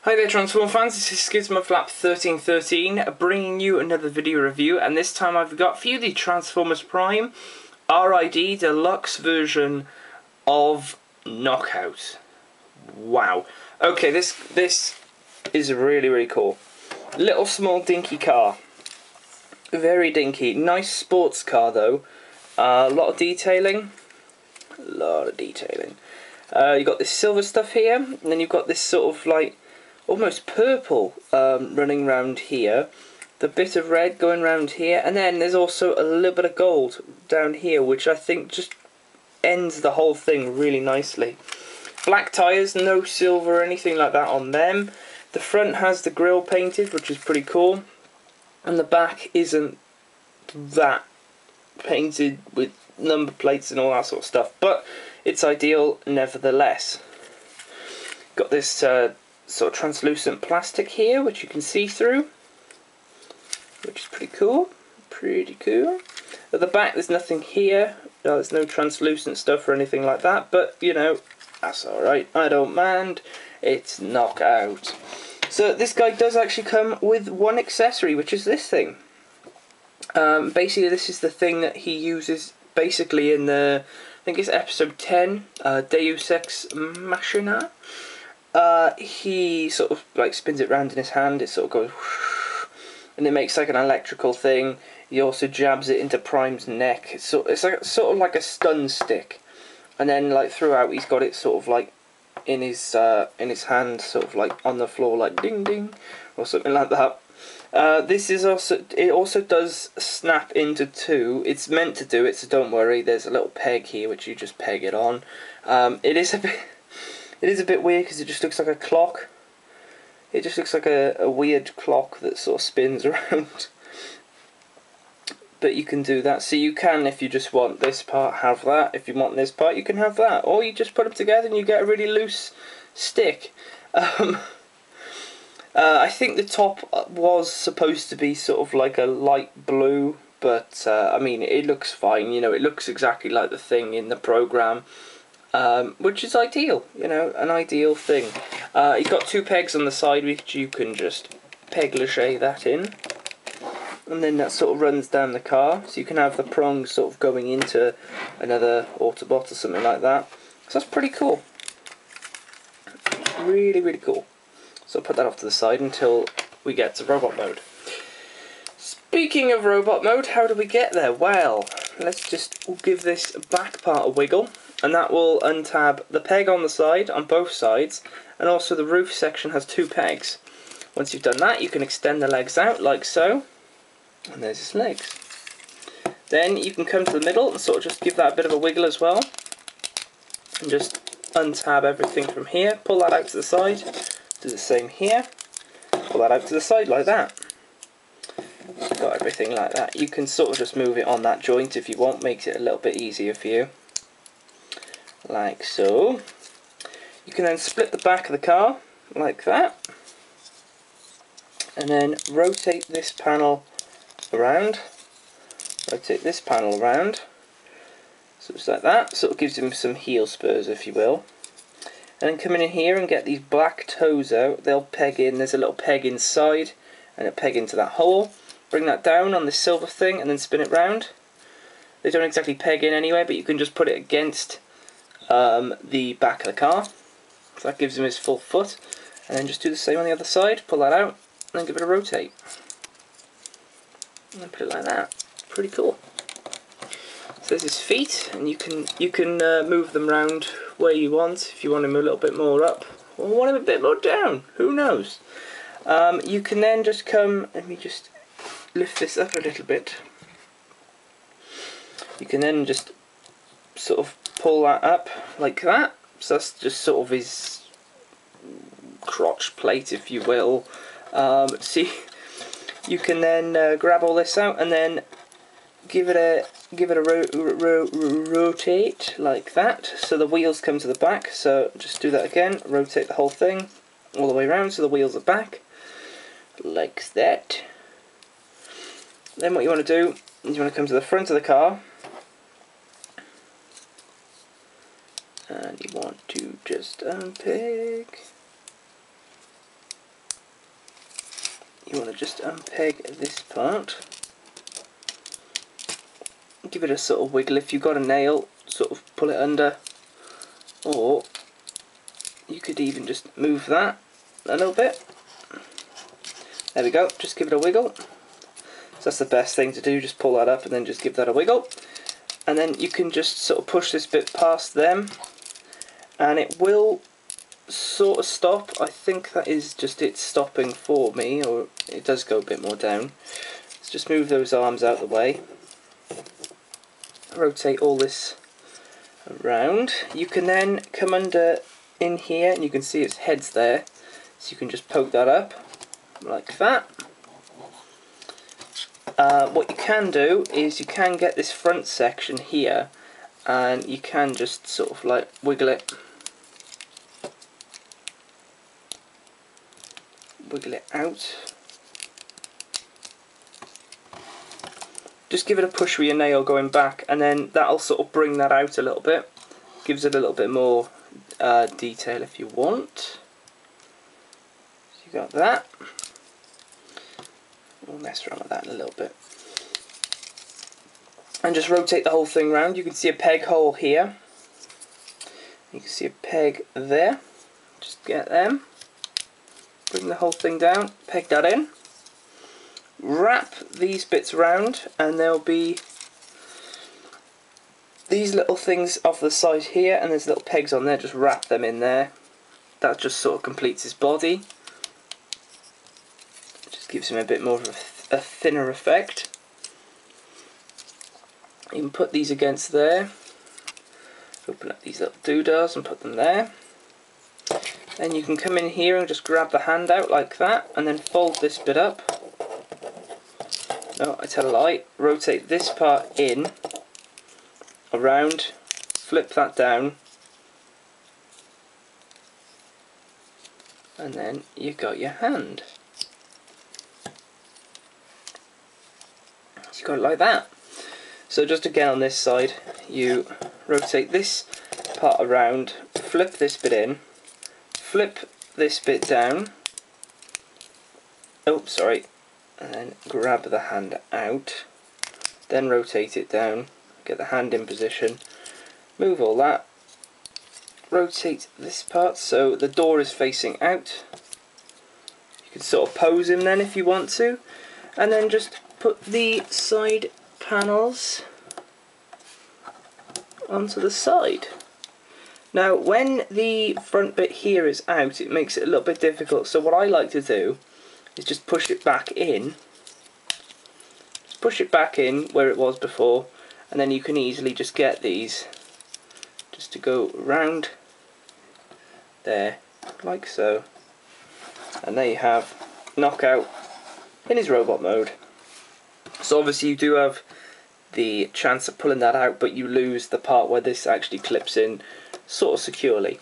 Hi there Transform fans, this is SkizmoFlap1313 bringing you another video review, and this time I've got for you the Transformers Prime RID Deluxe version of Knockout. Wow. Okay, this is really cool. Little small dinky car. Very dinky. Nice sports car though. A lot of detailing. You've got this silver stuff here, and then you've got this sort of like almost purple running round here, the bit of red going round here, and then there's also a little bit of gold down here, which I think just ends the whole thing really nicely. Black tyres, no silver or anything like that on them. The front has the grille painted, which is pretty cool, and the back isn't that painted with number plates and all that sort of stuff, but it's ideal nevertheless. Got this sort of translucent plastic here, which you can see through, which is pretty cool. At the back there's nothing here, there's no translucent stuff or anything like that, but you know, that's alright, I don't mind, it's Knockout. So this guy does actually come with one accessory, which is this thing. Basically this is the thing that he uses basically in the, I think it's episode 10, Deus Ex Machina. He sort of like spins it round in his hand, it sort of goes whoosh, and it makes like an electrical thing. He also jabs it into Prime's neck. It's like, sort of like a stun stick, and then like throughout he's got it sort of like in his hand, sort of like on the floor, like ding ding or something like that. This is also, it also does snap into two. It's meant to do it, so don't worry. There's a little peg here which you just peg it on. It is a bit weird because it just looks like a clock. It just looks like a weird clock that sort of spins around. But you can do that. So you can, if you just want this part, have that. If you want this part, you can have that. Or you just put them together and you get a really loose stick. I think the top was supposed to be sort of like a light blue, but I mean, it looks fine. You know, it looks exactly like the thing in the program. Which is ideal, you know, an ideal thing. You've got two pegs on the side which you can just peg-lache that in, and then that sort of runs down the car, so you can have the prongs sort of going into another Autobot or something like that. So that's pretty cool. Really cool. So I'll put that off to the side until we get to robot mode. Speaking of robot mode, how do we get there? Well, let's just give this back part a wiggle, and that will untab the peg on the side, on both sides, and also the roof section has two pegs. Once you've done that, you can extend the legs out like so, and there's his legs. Then you can come to the middle and sort of just give that a bit of a wiggle as well, and just untab everything from here, pull that out to the side, do the same here, pull that out to the side like that. Got everything like that. You can sort of just move it on that joint if you want, makes it a little bit easier for you. Like so. You can then split the back of the car like that, and then rotate this panel around, so it's like that, sort of gives him some heel spurs if you will. And then come in here and get these black toes out, they'll peg in, there's a little peg inside and a peg into that hole. Bring that down on this silver thing and then spin it round. They don't exactly peg in anyway, but you can just put it against the back of the car, so that gives him his full foot, and then just do the same on the other side, pull that out and then give it a rotate and then put it like that. Pretty cool. So there's his feet, and you can move them around where you want, if you want him a little bit more up or want him a bit more down, who knows. You can then just come, let me just lift this up a little bit. You can then just sort of pull that up like that, so that's just sort of his crotch plate if you will. See, you can then grab all this out and then give it a rotate like that, so the wheels come to the back. So just do that again, rotate the whole thing all the way around so the wheels are back like that. Then what you want to do is you want to come to the front of the car and you want to just unpeg you want to just unpeg this part. Give it a sort of wiggle. If you've got a nail, sort of pull it under, or you could even just move that a little bit. There we go, just give it a wiggle. So that's the best thing to do, just pull that up and then just give that a wiggle. And then you can just sort of push this bit past them and it will sort of stop. I think that is just it stopping for me, or it does go a bit more down. Let's just move those arms out of the way. Rotate all this around. You can then come under in here and you can see its head's there, so you can just poke that up like that. What you can do is you can get this front section here and you can just sort of like wiggle it out. Just give it a push with your nail going back and then that'll sort of bring that out a little bit. Gives it a little bit more detail if you want. So you got that. We'll mess around with that in a little bit. And just rotate the whole thing round. You can see a peg hole here. You can see a peg there. Just get them. Bring the whole thing down. Peg that in. Wrap these bits around and there'll be these little things off the side here and there's little pegs on there. Just wrap them in there. That just sort of completes his body. Just gives him a bit more of a thinner effect. You can put these against there. Open up these little doodahs and put them there. Then you can come in here and just grab the hand out like that and then fold this bit up. No, I tell a lie. Rotate this part in, around, flip that down, and then you got your hand. So you got it like that. So just again on this side, you rotate this part around, flip this bit in, flip this bit down. Oh, sorry. And then grab the hand out, then rotate it down, get the hand in position, move all that, rotate this part so the door is facing out. You can sort of pose him then if you want to, and then just put the side panels onto the side. Now when the front bit here is out, it makes it a little bit difficult, so what I like to do is just push it back in. Just push it back in where it was before, and then you can easily just get these just to go round there like so. And there you have Knockout in his robot mode. So obviously you do have the chance of pulling that out, but you lose the part where this actually clips in sort of securely.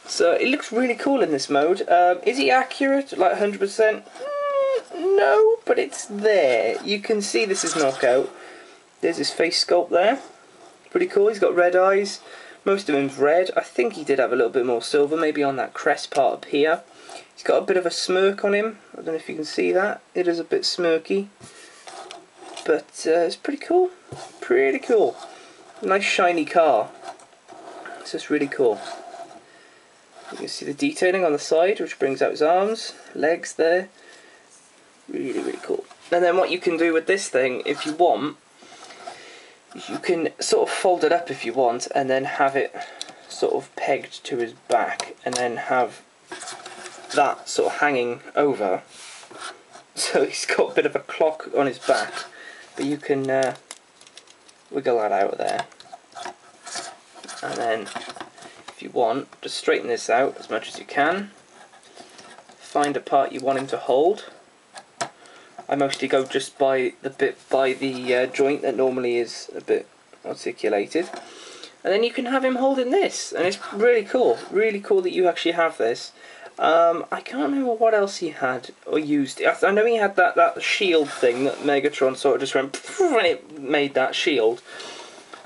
So it looks really cool in this mode. Is he accurate, like 100%? No, but it's there. You can see this is Knockout. There's his face sculpt there. Pretty cool. He's got red eyes. Most of him's red. I think he did have a little bit more silver, maybe on that crest part up here. He's got a bit of a smirk on him. I don't know if you can see that. It is a bit smirky. But it's pretty cool. Pretty cool. Nice shiny car. It's just really cool. You can see the detailing on the side, which brings out his arms, legs there. Really, really cool. And then what you can do with this thing, if you want, you can sort of fold it up if you want, and then have it sort of pegged to his back, and then have that sort of hanging over. So he's got a bit of a clock on his back, but you can wiggle that out of there. And then if you want, just straighten this out as much as you can. Find a part you want him to hold. I mostly go just by the bit by the joint that normally is a bit articulated. And then you can have him holding this, and it's really cool. Really cool that you actually have this. I can't remember what else he had or used. I know he had that shield thing that Megatron sort of just went and it made that shield.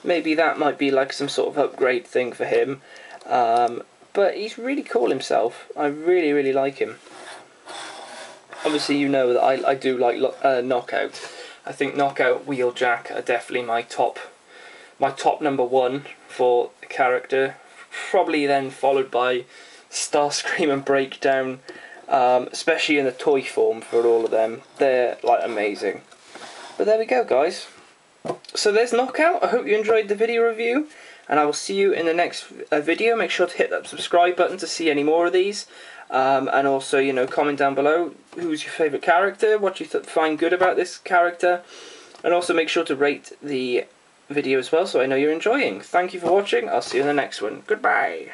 Maybe that might be like some sort of upgrade thing for him. But he's really cool himself. I really, really like him. obviously you know that I do like Knockout. I think Knockout, Wheeljack are definitely my top number one for the character. Probably then followed by Starscream and Breakdown, especially in the toy form for all of them. They're like amazing. But there we go, guys. So there's Knockout. I hope you enjoyed the video review, and I will see you in the next video. Make sure to hit that subscribe button to see any more of these, and also, you know, comment down below who's your favourite character, what you find good about this character, and also make sure to rate the video as well so I know you're enjoying. Thank you for watching. I'll see you in the next one. Goodbye.